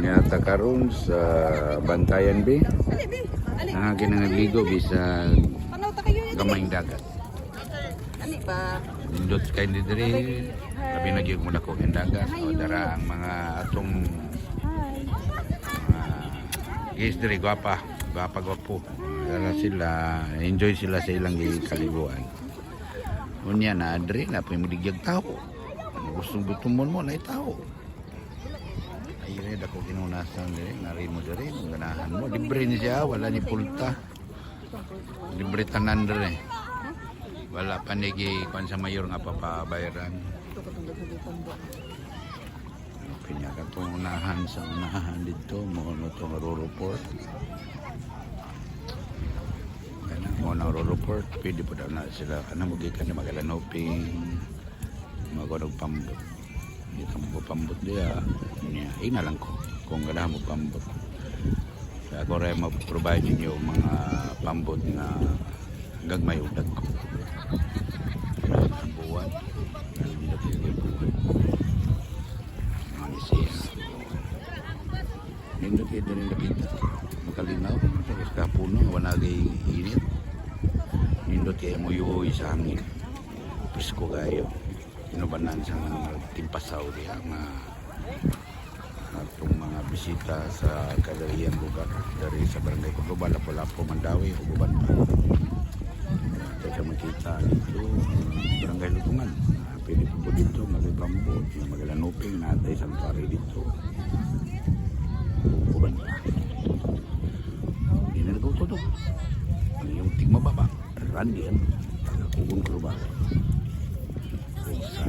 Nyata karon sa Bantayan Bay. Kinangligo bisa gamayng dagat. Ani ba? Indot kay diri labi na gyud mo dako ang dagat o dara ang mga atong guys diri gwapa gwapo. Dara sila enjoy sila sa ilang kaliguan. Unya na diri na pimidigyag tao. Gustong gutumon mo na tao. Ayun dako kinunasan diri nari mo diri ganahan mo libre ni siya wala ni pulta. Libre tanan diri. Wala pa nigi kung sa mayor nga papabayaran. Pinaka itong unahan sa unahan dito. Mo itong Ruruport. Mo na Ruruport. Pwede po daw na sila. Ano magikan na magalanoping. Maganog pambot. Dito mo pambot diya. Ina lang ko. Kung ganahan mo pambot. Kaya ako rin mag-provide ninyo mga pambot na gagmay udag ko. Buwan. Nindot kayo din nakita. Makalinaw. Tapos kapuno. Wanagay init. Nindot kayo mo yuhoy sa hangin. Pisko kayo. Inubanan sa mga timpasaw diya. Atong mga bisita sa kalahiyang lugar. Dari sa barangay Kutuban, Lapu-Lapu, Mandawi, Uguban pa. Sa makita dito, barangay Lutungan. Pwede po dito, magibambot, magalanuping, natay santuari dito. Uban pa. Hindi na nagkukutok. Yung tigmababa, randian, tagakugun ko ba? Sa